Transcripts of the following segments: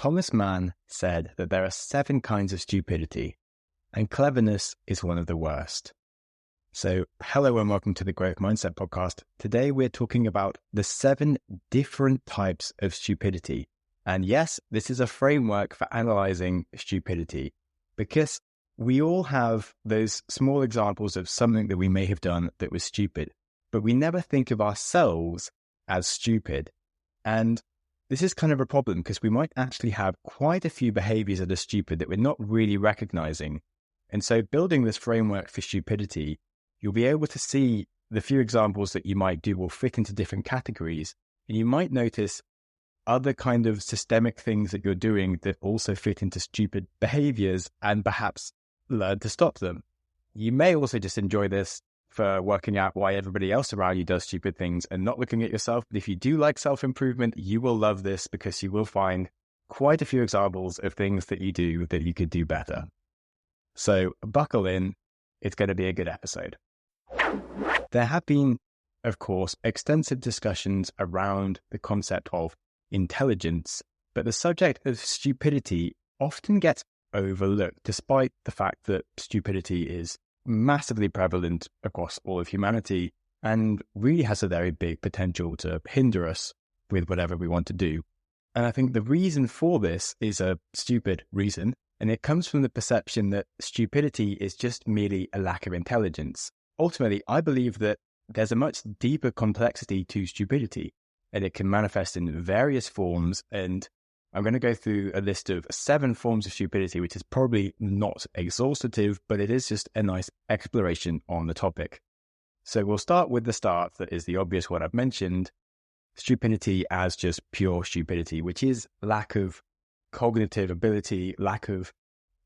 Thomas Mann said that there are 7 kinds of stupidity, and cleverness is one of the worst. So, hello and welcome to the Growth Mindset Podcast. Today we're talking about the 7 different types of stupidity. And yes, this is a framework for analyzing stupidity, because we all have those small examples of something that we may have done that was stupid, but we never think of ourselves as stupid. And this is kind of a problem because we might actually have quite a few behaviors that are stupid that we're not really recognizing. And so building this framework for stupidity, you'll be able to see the few examples that you might do will fit into different categories. And you might notice other kind of systemic things that you're doing that also fit into stupid behaviors and perhaps learn to stop them. You may also just enjoy this for working out why everybody else around you does stupid things and not looking at yourself. But if you do like self-improvement, you will love this because you will find quite a few examples of things that you do that you could do better. So buckle in. It's going to be a good episode. There have been, of course, extensive discussions around the concept of intelligence, but the subject of stupidity often gets overlooked, despite the fact that stupidity is massively prevalent across all of humanity and really has a very big potential to hinder us with whatever we want to do. And I think the reason for this is a stupid reason, and it comes from the perception that stupidity is just merely a lack of intelligence. Ultimately, I believe that there's a much deeper complexity to stupidity, and it can manifest in various forms. And I'm going to go through a list of 7 forms of stupidity, which is probably not exhaustive, but it is just a nice exploration on the topic. So we'll start with the start, that is the obvious one I've mentioned, stupidity as just pure stupidity, which is lack of cognitive ability, lack of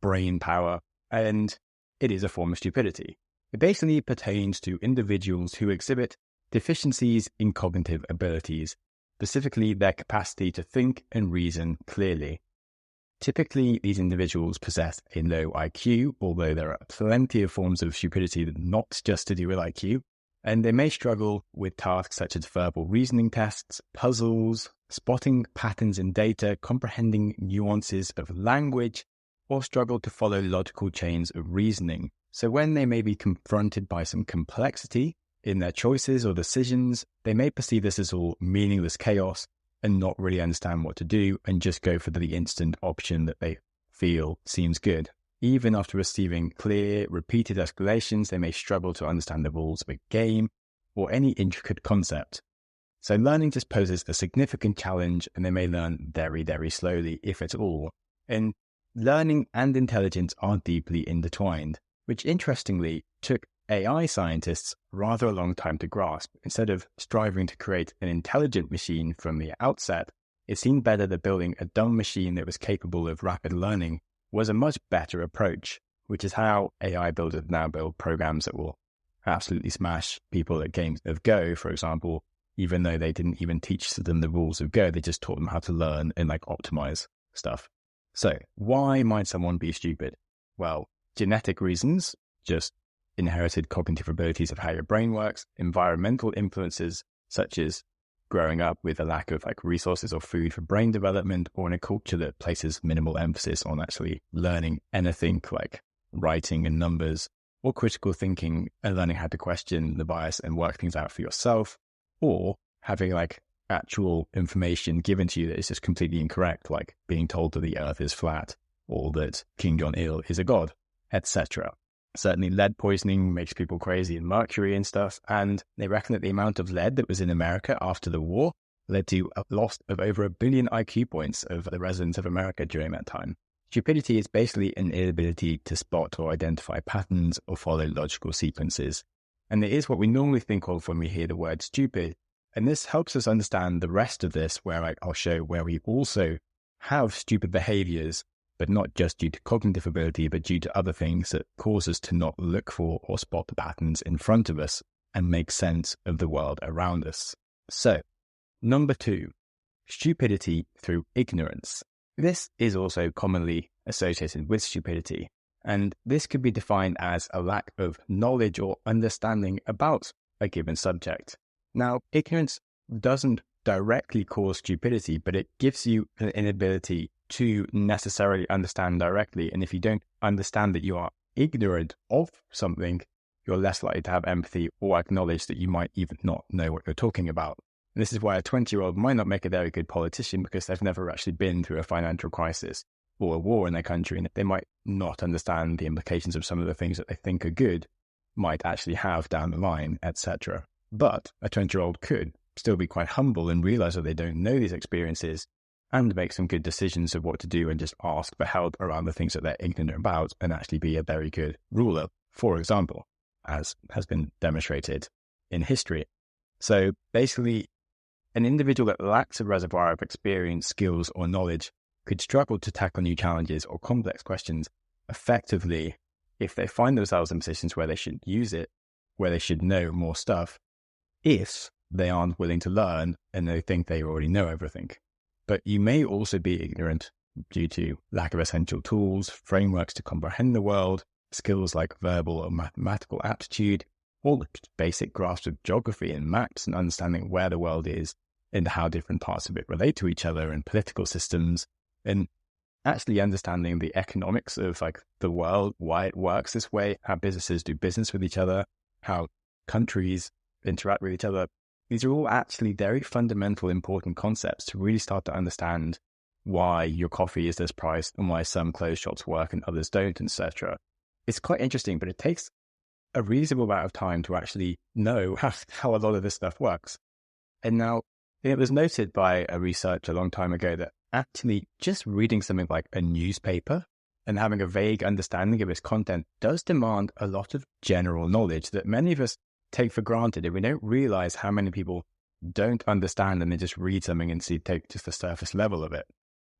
brain power, and it is a form of stupidity. It basically pertains to individuals who exhibit deficiencies in cognitive abilities, specifically their capacity to think and reason clearly. Typically, these individuals possess a low IQ, although there are plenty of forms of stupidity that not just to do with IQ, and they may struggle with tasks such as verbal reasoning tests, puzzles, spotting patterns in data, comprehending nuances of language, or struggle to follow logical chains of reasoning. So when they may be confronted by some complexity in their choices or decisions, they may perceive this as all meaningless chaos and not really understand what to do and just go for the instant option that they feel seems good. Even after receiving clear, repeated explanations, they may struggle to understand the rules of a game or any intricate concept. So learning just poses a significant challenge, and they may learn very, very slowly, if at all. And learning and intelligence are deeply intertwined, which interestingly took AI scientists rather a long time to grasp. Instead of striving to create an intelligent machine from the outset, it seemed better that building a dumb machine that was capable of rapid learning was a much better approach, which is how AI builders now build programs that will absolutely smash people at games of Go, for example, even though they didn't even teach them the rules of Go. They just taught them how to learn and optimize stuff. So why might someone be stupid? Well, genetic reasons, just inherited cognitive abilities of how your brain works, environmental influences such as growing up with a lack of resources or food for brain development, or in a culture that places minimal emphasis on actually learning anything like writing and numbers or critical thinking and learning how to question the bias and work things out for yourself, or having actual information given to you that is just completely incorrect, like being told that the earth is flat or that King Jong-il is a god, etc. Certainly lead poisoning makes people crazy, and mercury and stuff. And they reckon that the amount of lead that was in America after the war led to a loss of over 1 billion IQ points of the residents of America during that time. Stupidity is basically an inability to spot or identify patterns or follow logical sequences. And it is what we normally think of when we hear the word stupid. And this helps us understand the rest of this, where I'll show where we also have stupid behaviors, but not just due to cognitive ability, but due to other things that cause us to not look for or spot the patterns in front of us and make sense of the world around us. So, number 2, stupidity through ignorance. This is also commonly associated with stupidity, and this could be defined as a lack of knowledge or understanding about a given subject. Now, ignorance doesn't directly cause stupidity, but it gives you an inability to necessarily understand directly. And if you don't understand that you are ignorant of something, you're less likely to have empathy or acknowledge that you might even not know what you're talking about. And this is why a 20-year-old might not make a very good politician, because they've never actually been through a financial crisis or a war in their country, and they might not understand the implications of some of the things that they think are good might actually have down the line, etc. But a 20-year-old could still be quite humble and realize that they don't know these experiences and make some good decisions of what to do and just ask for help around the things that they're ignorant about and actually be a very good ruler, for example, as has been demonstrated in history. So basically, an individual that lacks a reservoir of experience, skills, or knowledge could struggle to tackle new challenges or complex questions effectively if they find themselves in positions where they should use it, where they should know more stuff, if they aren't willing to learn and they think they already know everything. But you may also be ignorant due to lack of essential tools, frameworks to comprehend the world, skills like verbal or mathematical aptitude, or the basic grasp of geography and maps and understanding where the world is and how different parts of it relate to each other and political systems, and actually understanding the economics of like the world, why it works this way, how businesses do business with each other, how countries interact with each other. These are all actually very fundamental, important concepts to really start to understand why your coffee is this price and why some clothes shops work and others don't, etc. It's quite interesting, but it takes a reasonable amount of time to actually know how a lot of this stuff works. And now, it was noted by a researcher a long time ago that actually just reading something like a newspaper and having a vague understanding of its content does demand a lot of general knowledge that many of us take for granted, and we don't realize how many people don't understand and they just read something and take just the surface level of it.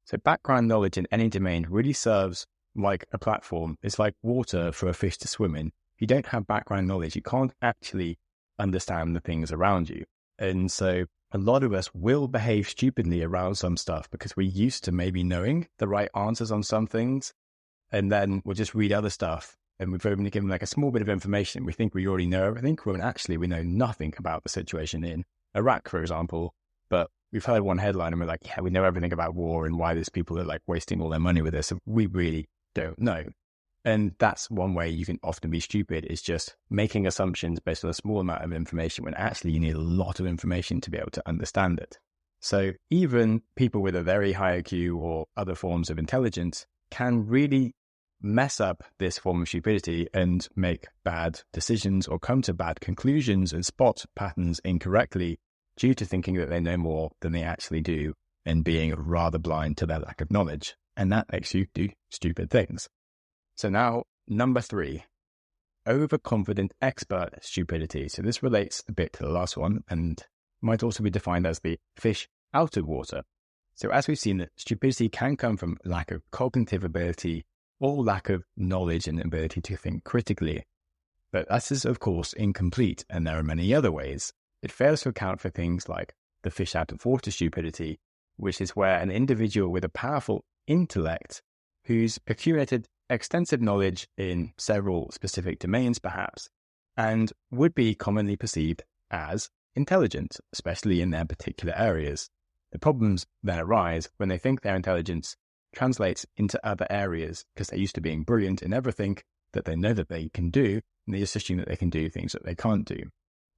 So background knowledge in any domain really serves like a platform. It's like water for a fish to swim in. If you don't have background knowledge, you can't actually understand the things around you. And so a lot of us will behave stupidly around some stuff because we're used to maybe knowing the right answers on some things, and then we'll just read other stuff and we've only given like a small bit of information. We think we already know everything, when actually we know nothing about the situation in Iraq, for example. But we've heard one headline and we're like, yeah, we know everything about war and why these people are like wasting all their money with this. And we really don't know. And that's one way you can often be stupid, is just making assumptions based on a small amount of information when actually you need a lot of information to be able to understand it. So even people with a very high IQ or other forms of intelligence can really mess up this form of stupidity and make bad decisions or come to bad conclusions and spot patterns incorrectly due to thinking that they know more than they actually do and being rather blind to their lack of knowledge. And that makes you do stupid things. So now, number 3, overconfident expert stupidity. So this relates a bit to the last one and might also be defined as the fish out of water. So as we've seen, that stupidity can come from lack of cognitive ability or lack of knowledge and ability to think critically. But this is, of course, incomplete, and there are many other ways. It fails to account for things like the fish out of water stupidity, which is where an individual with a powerful intellect who's accumulated extensive knowledge in several specific domains, perhaps, and would be commonly perceived as intelligent, especially in their particular areas. The problems then arise when they think their intelligence translates into other areas because they're used to being brilliant in everything that they know that they can do, and they just assume that they can do things that they can't do.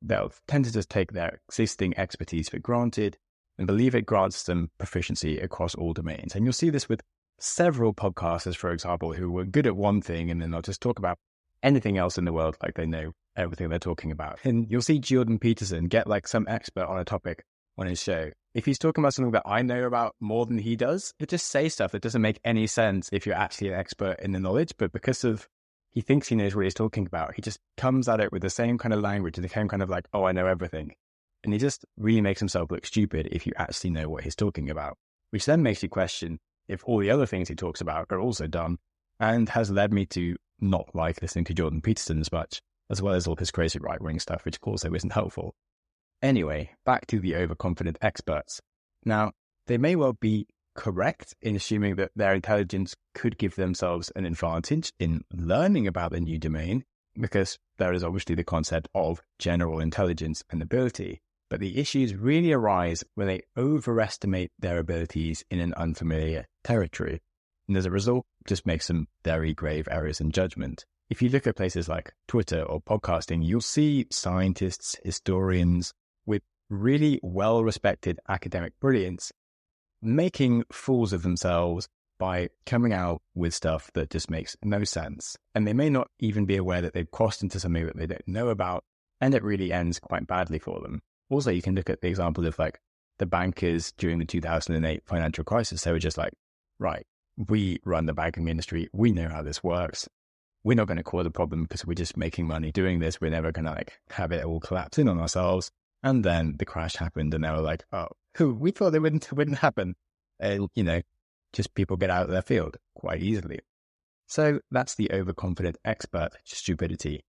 They'll tend to just take their existing expertise for granted and believe it grants them proficiency across all domains. And you'll see this with several podcasters, for example, who were good at one thing and then they'll just talk about anything else in the world like they know everything they're talking about. And you'll see Jordan Peterson get like some expert on a topic on his show. If he's talking about something that I know about more than he does, he'll just say stuff that doesn't make any sense if you're actually an expert in the knowledge. But because of he thinks he knows what he's talking about, he just comes at it with the same kind of language and the same kind of like, oh, I know everything. And he just really makes himself look stupid if you actually know what he's talking about, which then makes you question if all the other things he talks about are also dumb, and has led me to not like listening to Jordan Peterson as much, as well as all his crazy right-wing stuff, which also isn't helpful. Anyway, back to the overconfident experts. Now, they may well be correct in assuming that their intelligence could give themselves an advantage in learning about a new domain, because there is obviously the concept of general intelligence and ability. But the issues really arise when they overestimate their abilities in an unfamiliar territory. And as a result, just makes some very grave errors in judgment. If you look at places like Twitter or podcasting, you'll see scientists, historians with really well-respected academic brilliance making fools of themselves by coming out with stuff that just makes no sense. And they may not even be aware that they've crossed into something that they don't know about, and it really ends quite badly for them. Also, you can look at the example of like the bankers during the 2008 financial crisis. They were just like, right, we run the banking industry. We know how this works. We're not going to cause a problem because we're just making money doing this. We're never going to like have it all collapse in on ourselves. And then the crash happened and they were like, oh, we thought it wouldn't happen. And, just people get out of their field quite easily. So that's the overconfident expert stupidity.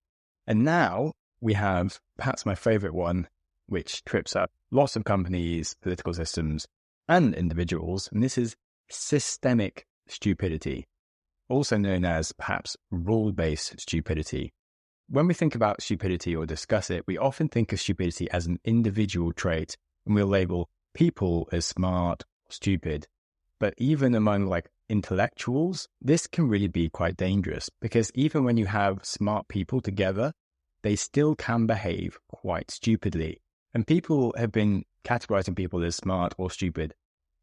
And now we have perhaps my favorite one, which trips up lots of companies, political systems, and individuals. And this is systemic stupidity, also known as perhaps rule-based stupidity. When we think about stupidity or discuss it, we often think of stupidity as an individual trait, and we'll label people as smart or stupid. But even among like intellectuals, this can really be quite dangerous because even when you have smart people together, they still can behave quite stupidly. And people have been categorizing people as smart or stupid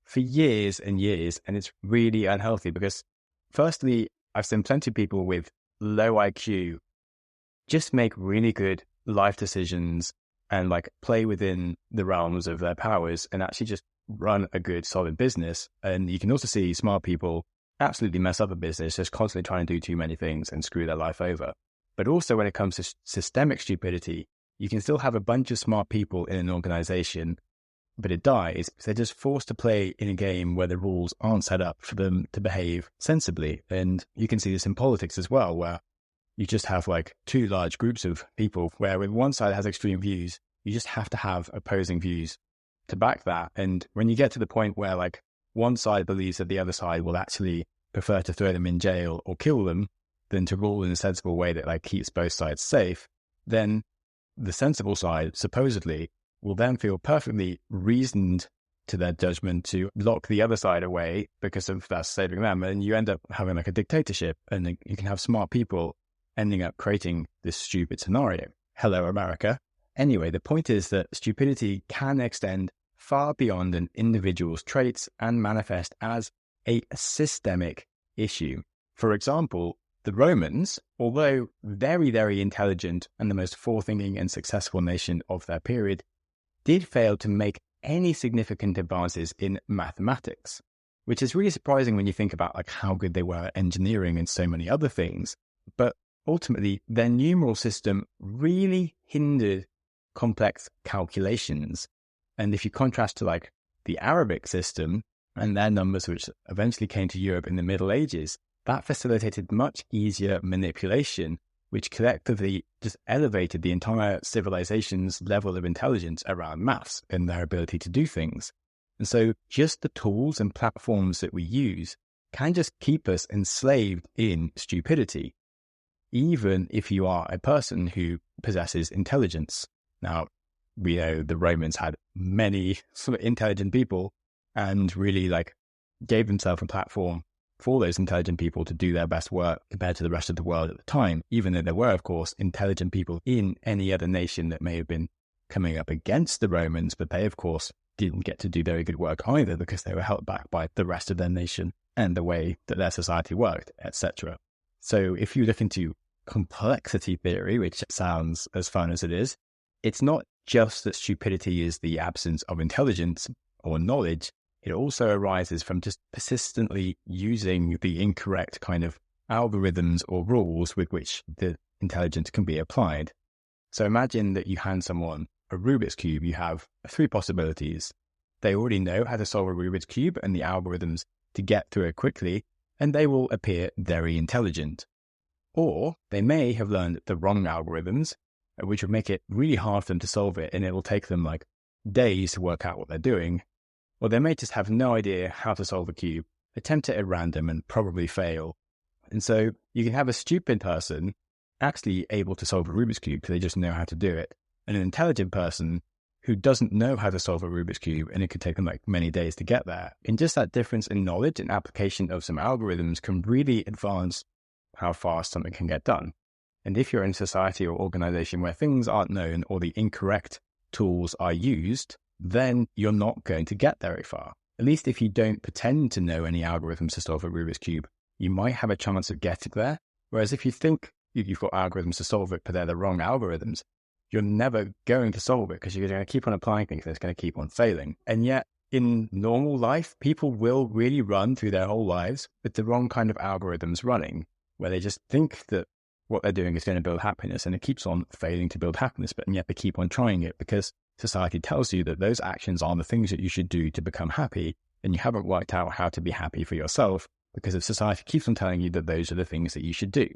for years and years. And it's really unhealthy because firstly, I've seen plenty of people with low IQ just make really good life decisions and like play within the realms of their powers and actually just run a good solid business. And you can also see smart people absolutely mess up a business, just constantly trying to do too many things and screw their life over. But also when it comes to systemic stupidity, you can still have a bunch of smart people in an organization, but it dies because they're just forced to play in a game where the rules aren't set up for them to behave sensibly. And you can see this in politics as well, where you just have like two large groups of people where when one side has extreme views, you just have to have opposing views to back that. And when you get to the point where like one side believes that the other side will actually prefer to throw them in jail or kill them than to rule in a sensible way that like keeps both sides safe, then the sensible side supposedly will then feel perfectly reasoned to their judgment to lock the other side away because of that's saving them. And you end up having like a dictatorship, and you can have smart people ending up creating this stupid scenario. Hello, America. Anyway, the point is that stupidity can extend far beyond an individual's traits and manifest as a systemic issue. For example, the Romans, although very, very intelligent and the most forward-thinking and successful nation of their period, did fail to make any significant advances in mathematics, which is really surprising when you think about like how good they were at engineering and so many other things. But ultimately, their numeral system really hindered complex calculations. And if you contrast to like the Arabic system and their numbers, which eventually came to Europe in the Middle Ages, that facilitated much easier manipulation, which collectively just elevated the entire civilization's level of intelligence around maths and their ability to do things. And so just the tools and platforms that we use can just keep us enslaved in stupidity, even if you are a person who possesses intelligence. Now, we know the Romans had many sort of intelligent people and really like gave themselves a platform for those intelligent people to do their best work compared to the rest of the world at the time, even though there were, of course, intelligent people in any other nation that may have been coming up against the Romans, but they, of course, didn't get to do very good work either because they were held back by the rest of their nation and the way that their society worked, etc. So if you look into complexity theory, which sounds as fun as it is, it's not just that stupidity is the absence of intelligence or knowledge. It also arises from just persistently using the incorrect kind of algorithms or rules with which the intelligence can be applied. So imagine that you hand someone a Rubik's Cube. You have three possibilities. They already know how to solve a Rubik's Cube and the algorithms to get through it quickly, and they will appear very intelligent. Or they may have learned the wrong algorithms, which would make it really hard for them to solve it, and it will take them like days to work out what they're doing. Or they may just have no idea how to solve a cube, attempt it at random and probably fail. And so you can have a stupid person actually able to solve a Rubik's Cube because they just know how to do it, and an intelligent person who doesn't know how to solve a Rubik's Cube, and it could take them like many days to get there. And just that difference in knowledge and application of some algorithms can really advance how fast something can get done. And if you're in a society or organization where things aren't known or the incorrect tools are used, then you're not going to get very far. At least if you don't pretend to know any algorithms to solve a Rubik's Cube, you might have a chance of getting there. Whereas if you think you've got algorithms to solve it, but they're the wrong algorithms, you're never going to solve it because you're going to keep on applying things and it's going to keep on failing. And yet in normal life, people will really run through their whole lives with the wrong kind of algorithms running, where they just think that what they're doing is going to build happiness, and it keeps on failing to build happiness, but yet they keep on trying it because society tells you that those actions are the things that you should do to become happy, and you haven't worked out how to be happy for yourself because if society keeps on telling you that those are the things that you should do.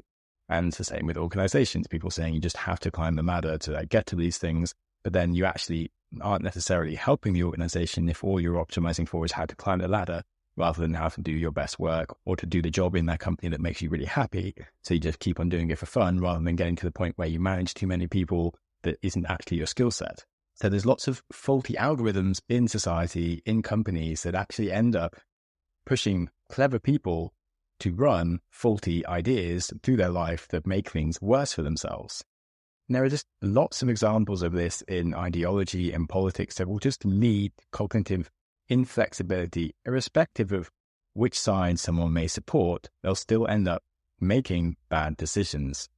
And it's the same with organizations, people saying you just have to climb the ladder to get to these things, but then you actually aren't necessarily helping the organization if all you're optimizing for is how to climb the ladder rather than how to do your best work or to do the job in that company that makes you really happy. So you just keep on doing it for fun rather than getting to the point where you manage too many people that isn't actually your skill set. So there's lots of faulty algorithms in society, in companies, that actually end up pushing clever people to run faulty ideas through their life that make things worse for themselves. And there are just lots of examples of this in ideology and politics that will just lead to cognitive inflexibility. Irrespective of which side someone may support, they'll still end up making bad decisions.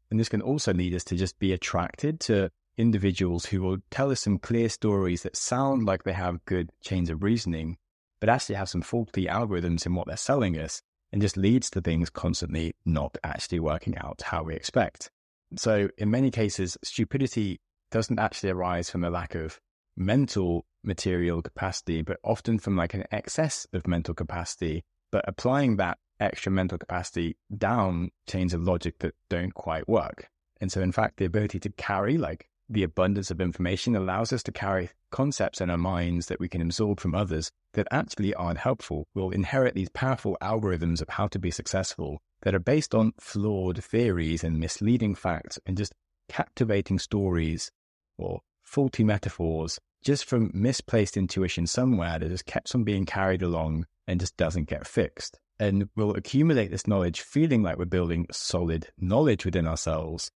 And this can also lead us to just be attracted to individuals who will tell us some clear stories that sound like they have good chains of reasoning, but actually have some faulty algorithms in what they're selling us, and just leads to things constantly not actually working out how we expect. So in many cases, stupidity doesn't actually arise from a lack of mental material capacity, but often from like an excess of mental capacity, but applying that extra mental capacity down chains of logic that don't quite work. And so in fact, the ability to carry like the abundance of information allows us to carry concepts in our minds that we can absorb from others that actually aren't helpful. We'll inherit these powerful algorithms of how to be successful that are based on flawed theories and misleading facts and just captivating stories or faulty metaphors just from misplaced intuition somewhere that just keeps on being carried along and just doesn't get fixed. And we'll accumulate this knowledge feeling like we're building solid knowledge within ourselves,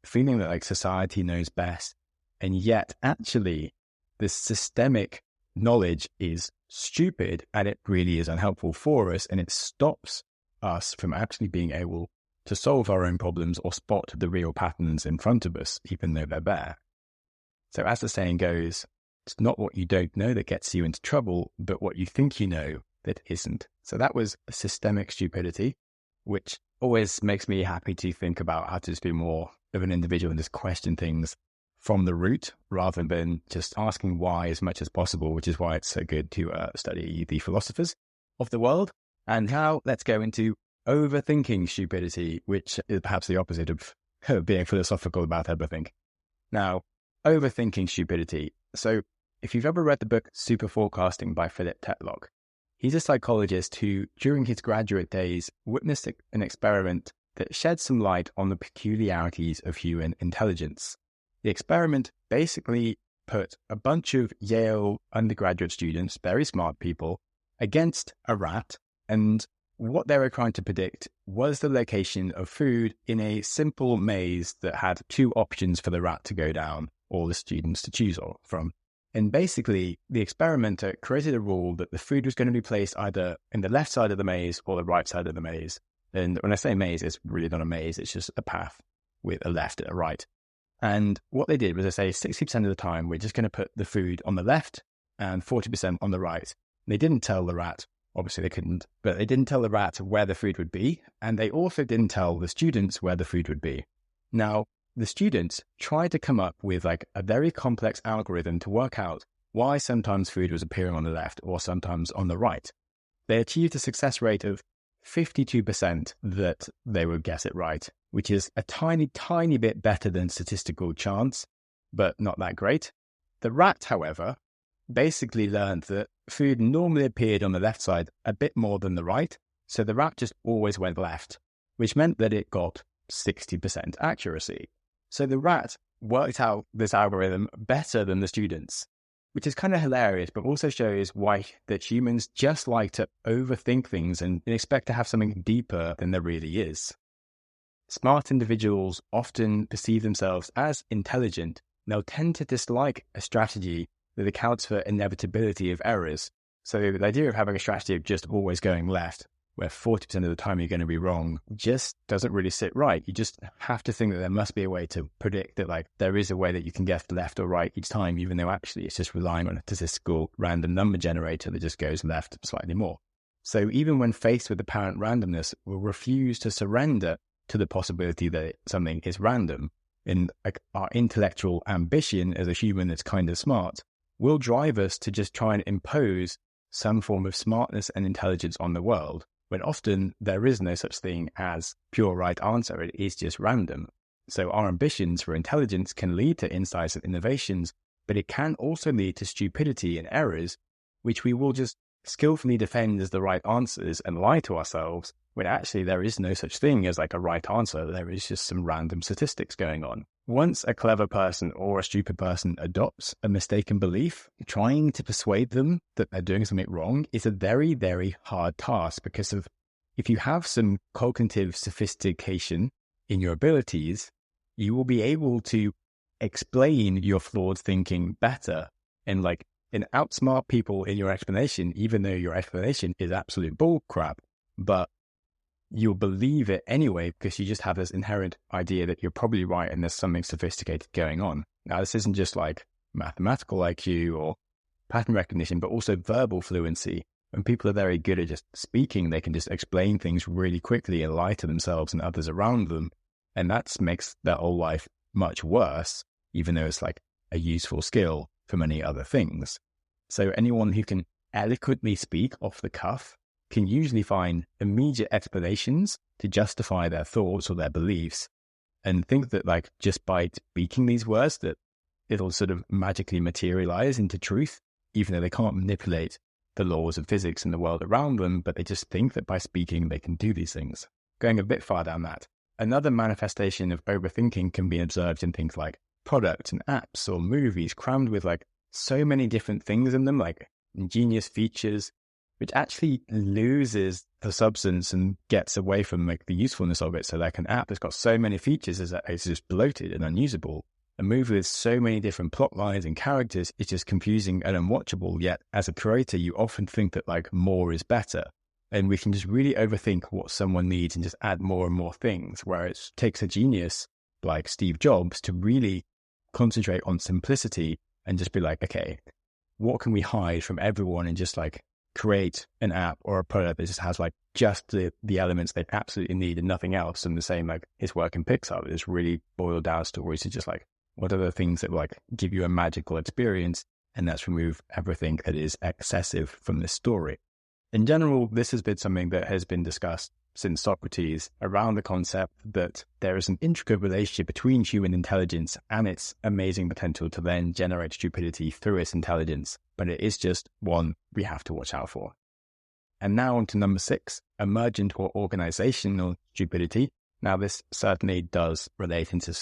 feeling that like society knows best. And yet actually this systemic knowledge is stupid and it really is unhelpful for us, and it stops us from actually being able to solve our own problems or spot the real patterns in front of us, even though they're there. So as the saying goes, it's not what you don't know that gets you into trouble, but what you think you know that isn't. So that was systemic stupidity, which always makes me happy to think about how to just be more of an individual and just question things from the root rather than just asking why as much as possible, which is why it's so good to study the philosophers of the world. And now let's go into overthinking stupidity, which is perhaps the opposite of being philosophical about everything. Now, overthinking stupidity. So if you've ever read the book Super Forecasting by Philip Tetlock, he's a psychologist who, during his graduate days, witnessed an experiment that shed some light on the peculiarities of human intelligence. The experiment basically put a bunch of Yale undergraduate students, very smart people, against a rat, and what they were trying to predict was the location of food in a simple maze that had two options for the rat to go down or the students to choose from. And basically, the experimenter created a rule that the food was going to be placed either in the left side of the maze or the right side of the maze. And when I say maze, it's really not a maze, it's just a path with a left and a right. And what they did was they say 60% of the time, we're just going to put the food on the left and 40% on the right. They didn't tell the rat, obviously they couldn't, but they didn't tell the rat where the food would be. And they also didn't tell the students where the food would be. Now, the students tried to come up with like a very complex algorithm to work out why sometimes food was appearing on the left or sometimes on the right. They achieved a success rate of 52% that they would guess it right, which is a tiny, tiny bit better than statistical chance, but not that great. The rat, however, basically learned that food normally appeared on the left side a bit more than the right, so the rat just always went left, which meant that it got 60% accuracy. So the rat worked out this algorithm better than the students, which is kind of hilarious, but also shows why that humans just like to overthink things and expect to have something deeper than there really is. Smart individuals often perceive themselves as intelligent. They'll tend to dislike a strategy that accounts for inevitability of errors. So the idea of having a strategy of just always going left, where 40% of the time you're going to be wrong, just doesn't really sit right. You just have to think that there must be a way to predict that, like, there is a way that you can get left or right each time, even though actually it's just relying on a statistical random number generator that just goes left slightly more. So even when faced with apparent randomness, we'll refuse to surrender to the possibility that something is random. And like, our intellectual ambition as a human that's kind of smart will drive us to just try and impose some form of smartness and intelligence on the world, when often there is no such thing as pure right answer. It is just random. So our ambitions for intelligence can lead to insights and innovations, but it can also lead to stupidity and errors, which we will just skillfully defend as the right answers and lie to ourselves, when actually there is no such thing as like a right answer. There is just some random statistics going on. Once a clever person or a stupid person adopts a mistaken belief, trying to persuade them that they're doing something wrong is a very, very hard task, because if you have some cognitive sophistication in your abilities, you will be able to explain your flawed thinking better and outsmart people in your explanation, even though your explanation is absolute bull crap. But you'll believe it anyway because you just have this inherent idea that you're probably right and there's something sophisticated going on. Now, this isn't just like mathematical IQ or pattern recognition, but also verbal fluency. When people are very good at just speaking, they can just explain things really quickly and lie to themselves and others around them. And that makes their whole life much worse, even though it's like a useful skill for many other things. So anyone who can eloquently speak off the cuff can usually find immediate explanations to justify their thoughts or their beliefs, and think that like just by speaking these words that it'll sort of magically materialize into truth, even though they can't manipulate the laws of physics in the world around them, but they just think that by speaking they can do these things. Going a bit far down that, another manifestation of overthinking can be observed in things like products and apps or movies crammed with like so many different things in them, like ingenious features, which actually loses the substance and gets away from like the usefulness of it. So like an app that's got so many features is that it's just bloated and unusable. A movie with so many different plot lines and characters is just confusing and unwatchable. Yet as a creator, you often think that like more is better. And we can just really overthink what someone needs and just add more and more things, where it takes a genius like Steve Jobs to really concentrate on simplicity and just be like, okay, what can we hide from everyone, and just like create an app or a product that just has like just the elements they absolutely need and nothing else. And the same like his work in Pixar is really boiled down stories to just like, what are the things that like give you a magical experience, and that's remove everything that is excessive from this story. In general, this has been something that has been discussed since Socrates around the concept that there is an intricate relationship between human intelligence and its amazing potential to then generate stupidity through its intelligence, but it is just one we have to watch out for. And now on to number 6, emergent or organizational stupidity. Now this certainly does relate into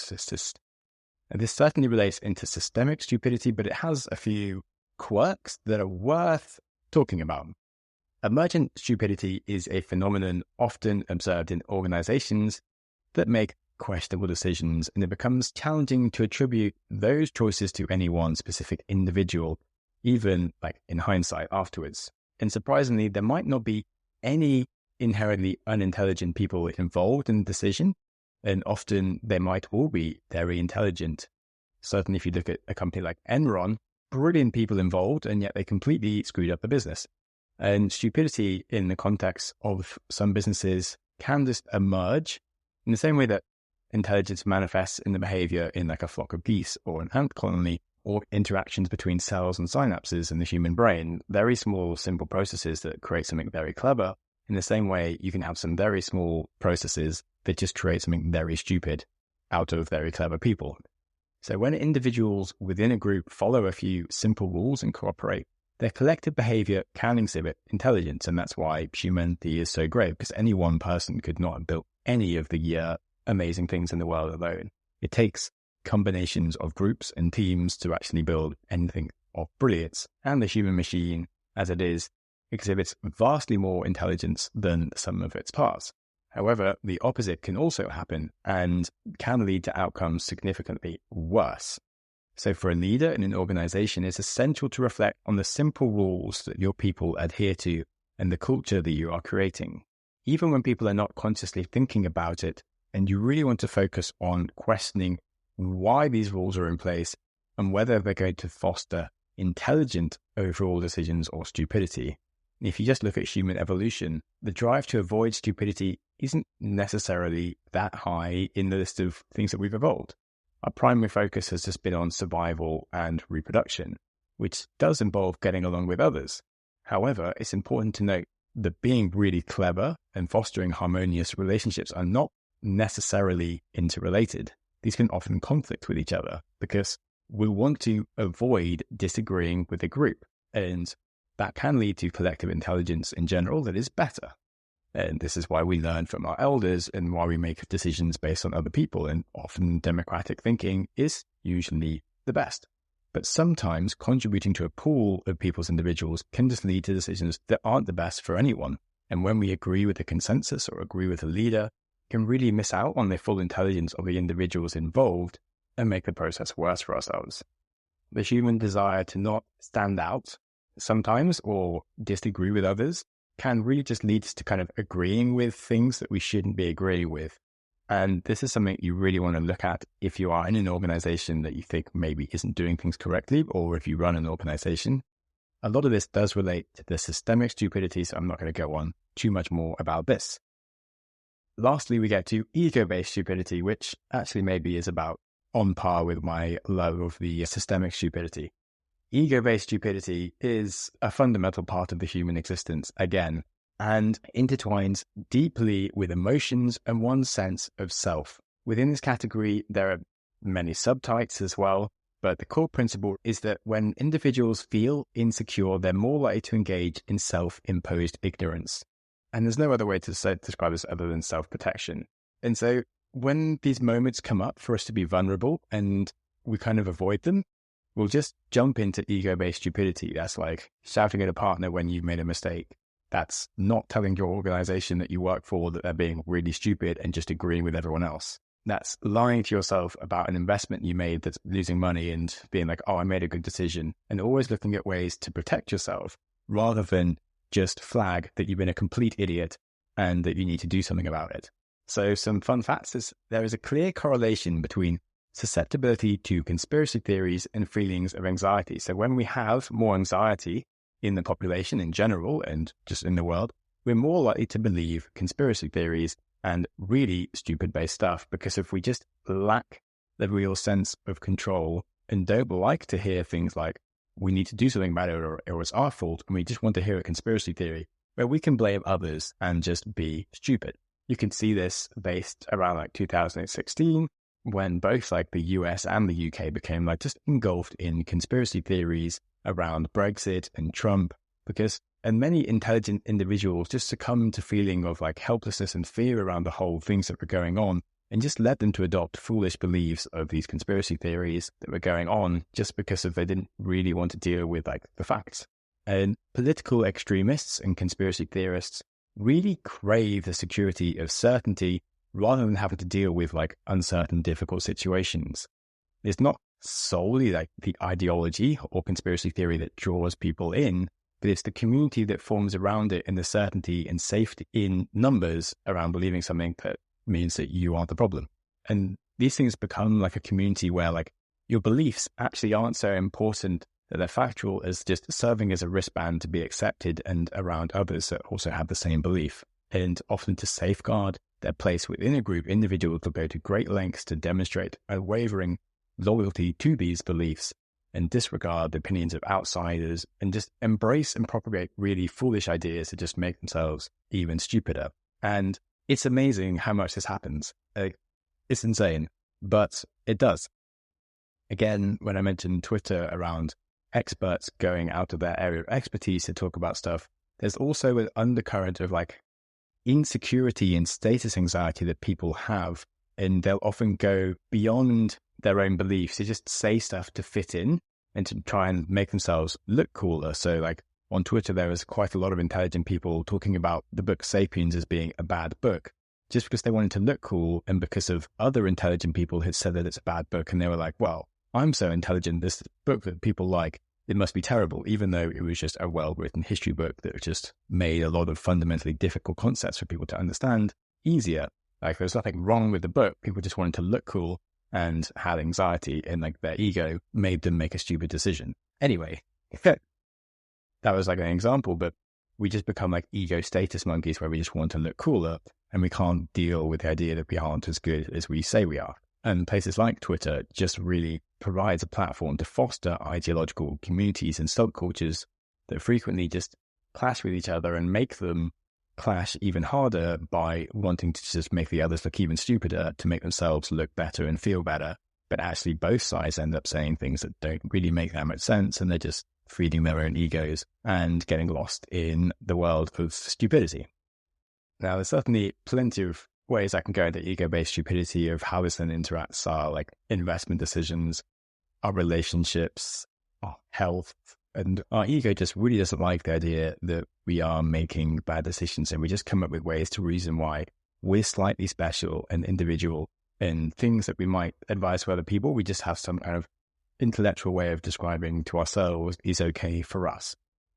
systemic stupidity, but it has a few quirks that are worth talking about. Emergent stupidity is a phenomenon often observed in organizations that make questionable decisions, and it becomes challenging to attribute those choices to any one specific individual, even like in hindsight afterwards. And surprisingly, there might not be any inherently unintelligent people involved in the decision, and often they might all be very intelligent. Certainly if you look at a company like Enron, brilliant people involved, and yet they completely screwed up the business. And stupidity in the context of some businesses can just emerge in the same way that intelligence manifests in the behavior in like a flock of geese or an ant colony, or interactions between cells and synapses in the human brain. Very small, simple processes that create something very clever. In the same way, you can have some very small processes that just create something very stupid out of very clever people. So when individuals within a group follow a few simple rules and cooperate, their collective behavior can exhibit intelligence, and that's why humanity is so great, because any one person could not have built any of the amazing things in the world alone. It takes combinations of groups and teams to actually build anything of brilliance. And the human machine, as it is, exhibits vastly more intelligence than some of its parts. However, the opposite can also happen and can lead to outcomes significantly worse. So for a leader in an organization, it's essential to reflect on the simple rules that your people adhere to and the culture that you are creating. Even when people are not consciously thinking about it, and you really want to focus on questioning why these rules are in place and whether they're going to foster intelligent overall decisions or stupidity. If you just look at human evolution, the drive to avoid stupidity isn't necessarily that high in the list of things that we've evolved. Our primary focus has just been on survival and reproduction, which does involve getting along with others. However, it's important to note that being really clever and fostering harmonious relationships are not necessarily interrelated. These can often conflict with each other because we want to avoid disagreeing with a group, and that can lead to collective intelligence in general that is better. And this is why we learn from our elders and why we make decisions based on other people, and often democratic thinking is usually the best. But sometimes contributing to a pool of people's individuals can just lead to decisions that aren't the best for anyone. And when we agree with a consensus or agree with a leader, can really miss out on the full intelligence of the individuals involved and make the process worse for ourselves. The human desire to not stand out sometimes or disagree with others can really just lead us to kind of agreeing with things that we shouldn't be agreeing with. And this is something you really want to look at if you are in an organization that you think maybe isn't doing things correctly, or if you run an organization. A lot of this does relate to the systemic stupidity, so I'm not going to go on too much more about this. Lastly, we get to ego-based stupidity, which actually maybe is about on par with my love of the systemic stupidity. Ego-based stupidity is a fundamental part of the human existence, again, and intertwines deeply with emotions and one's sense of self. Within this category, there are many subtypes as well, but the core principle is that when individuals feel insecure, they're more likely to engage in self-imposed ignorance. And there's no other way to describe this other than self-protection. And so when these moments come up for us to be vulnerable and we kind of avoid them, we'll just jump into ego-based stupidity. That's like shouting at a partner when you've made a mistake. That's not telling your organization that you work for that they're being really stupid and just agreeing with everyone else. That's lying to yourself about an investment you made that's losing money and being like, oh, I made a good decision, and always looking at ways to protect yourself rather than just flag that you've been a complete idiot and that you need to do something about it. So some fun facts is there is a clear correlation between susceptibility to conspiracy theories and feelings of anxiety. So when we have more anxiety in the population in general and just in the world, we're more likely to believe conspiracy theories and really stupid-based stuff, because if we just lack the real sense of control and don't like to hear things like, we need to do something about it or it's our fault, and we just want to hear a conspiracy theory, where we can blame others and just be stupid. You can see this based around like 2016, when both like the US and the UK became like just engulfed in conspiracy theories around Brexit and Trump, and many intelligent individuals just succumbed to feeling of like helplessness and fear around the whole things that were going on, and just led them to adopt foolish beliefs of these conspiracy theories that were going on just because they didn't really want to deal with like the facts. And political extremists and conspiracy theorists really crave the security of certainty rather than having to deal with like uncertain, difficult situations. It's not solely like the ideology or conspiracy theory that draws people in, but it's the community that forms around it and the certainty and safety in numbers around believing something that means that you are the problem. And these things become like a community where like your beliefs actually aren't so important that they're factual as just serving as a wristband to be accepted and around others that also have the same belief. And often to safeguard their place within a group, individuals will go to great lengths to demonstrate unwavering loyalty to these beliefs and disregard the opinions of outsiders and just embrace and propagate really foolish ideas to just make themselves even stupider. And it's amazing how much this happens. It's insane, but it does. Again, when I mentioned Twitter around experts going out of their area of expertise to talk about stuff, there's also an undercurrent of like insecurity and status anxiety that people have and they'll often go beyond their own beliefs. They just say stuff to fit in and to try and make themselves look cooler. So like on Twitter, there was quite a lot of intelligent people talking about the book Sapiens as being a bad book, just because they wanted to look cool and because of other intelligent people had said that it's a bad book. And they were like, well, I'm so intelligent, this book that people like, it must be terrible, even though it was just a well-written history book that just made a lot of fundamentally difficult concepts for people to understand easier. Like there's nothing wrong with the book. People just wanted to look cool and had anxiety, and like their ego made them make a stupid decision. Anyway, that was like an example, but we just become like ego status monkeys where we just want to look cooler and we can't deal with the idea that we aren't as good as we say we are. And places like Twitter just really provides a platform to foster ideological communities and subcultures that frequently just clash with each other and make them clash even harder by wanting to just make the others look even stupider to make themselves look better and feel better. But actually both sides end up saying things that don't really make that much sense, and they're just feeding their own egos and getting lost in the world of stupidity. Now, there's certainly plenty of ways I can go into ego-based stupidity of how this then interacts our like investment decisions, our relationships, our health, and our ego just really doesn't like the idea that we are making bad decisions, and we just come up with ways to reason why we're slightly special and individual, and things that we might advise to other people, we just have some kind of intellectual way of describing to ourselves is okay for us.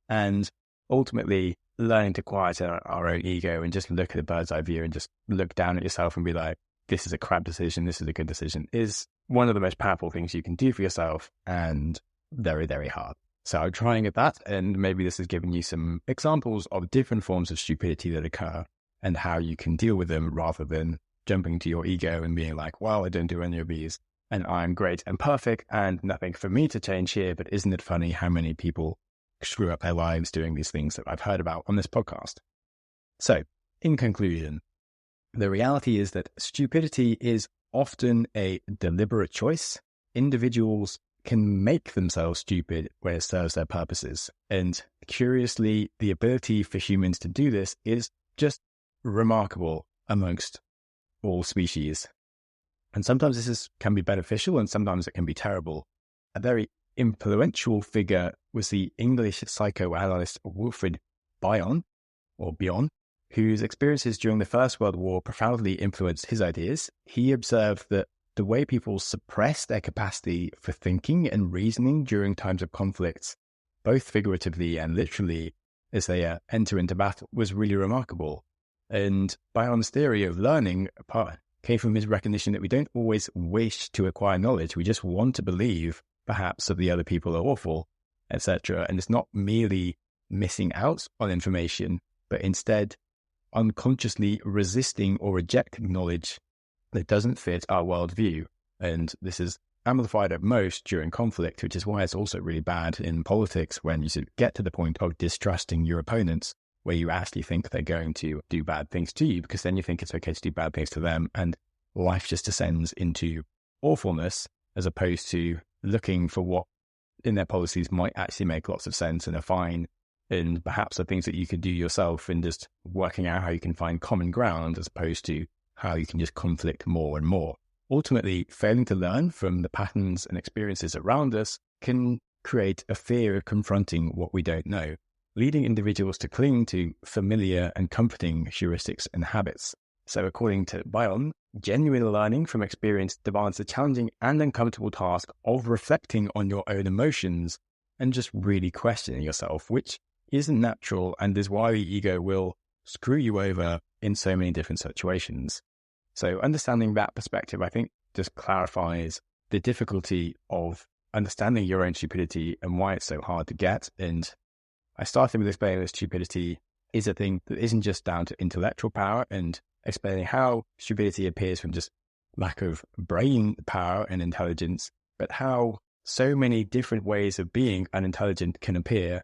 And ultimately, learning to quiet our own ego and just look at a bird's eye view and just look down at yourself and be like, this is a crap decision, this is a good decision, is one of the most powerful things you can do for yourself, and very, very hard. So I'm trying at that, and maybe this has given you some examples of different forms of stupidity that occur and how you can deal with them rather than jumping to your ego and being like, well, I don't do any of these and I'm great and perfect and nothing for me to change here. But isn't it funny how many people screw up their lives doing these things that I've heard about on this podcast? So in conclusion, the reality is that stupidity is often a deliberate choice. Individuals can make themselves stupid where it serves their purposes. And curiously, the ability for humans to do this is just remarkable amongst all species. And sometimes can be beneficial and sometimes it can be terrible. A very influential figure was the English psychoanalyst Wilfred Bion, whose experiences during the First World War profoundly influenced his ideas. He observed that the way people suppress their capacity for thinking and reasoning during times of conflicts, both figuratively and literally, as they enter into battle, was really remarkable. And Bion's theory of learning came from his recognition that we don't always wish to acquire knowledge. We just want to believe, perhaps, that the other people are awful, etc. And it's not merely missing out on information, but instead unconsciously resisting or rejecting knowledge that doesn't fit our worldview. And this is amplified at most during conflict, which is why it's also really bad in politics when you get to the point of distrusting your opponents, where you actually think they're going to do bad things to you, because then you think it's okay to do bad things to them, and life just descends into awfulness, as opposed to looking for what in their policies might actually make lots of sense and are fine, and perhaps are things that you could do yourself, and just working out how you can find common ground as opposed to how you can just conflict more and more. Ultimately, failing to learn from the patterns and experiences around us can create a fear of confronting what we don't know, leading individuals to cling to familiar and comforting heuristics and habits. So according to Bion, genuine learning from experience demands the challenging and uncomfortable task of reflecting on your own emotions and just really questioning yourself, which isn't natural and is why the ego will screw you over in so many different situations. So understanding that perspective, I think, just clarifies the difficulty of understanding your own stupidity and why it's so hard to get. And I started with explaining that stupidity is a thing that isn't just down to intellectual power, and explaining how stupidity appears from just lack of brain power and intelligence, but how so many different ways of being unintelligent can appear,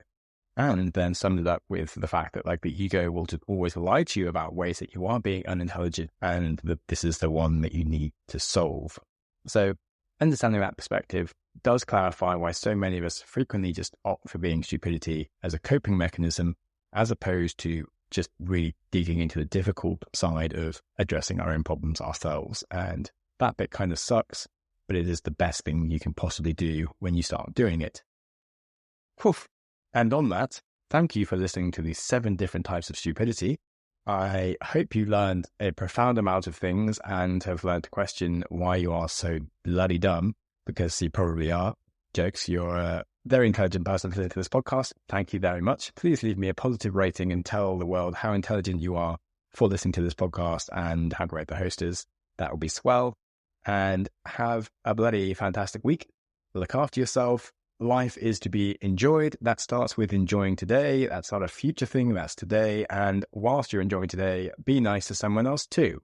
and then summed it up with the fact that like the ego will just always lie to you about ways that you are being unintelligent, and that this is the one that you need to solve. So understanding that perspective does clarify why so many of us frequently just opt for being stupidity as a coping mechanism, as opposed to just really digging into the difficult side of addressing our own problems ourselves. And that bit kind of sucks, but it is the best thing you can possibly do when you start doing it. Poof. And on that, thank you for listening to these 7 different types of stupidity. I hope you learned a profound amount of things and have learned to question why you are so bloody dumb, because you probably are. Jokes, you're a very intelligent person listening to this podcast. Thank you very much. Please leave me a positive rating and tell the world how intelligent you are for listening to this podcast and how great the host is. That will be swell. And have a bloody fantastic week. Look after yourself. Life is to be enjoyed. That starts with enjoying today. That's not a future thing. That's today. And whilst you're enjoying today, be nice to someone else too.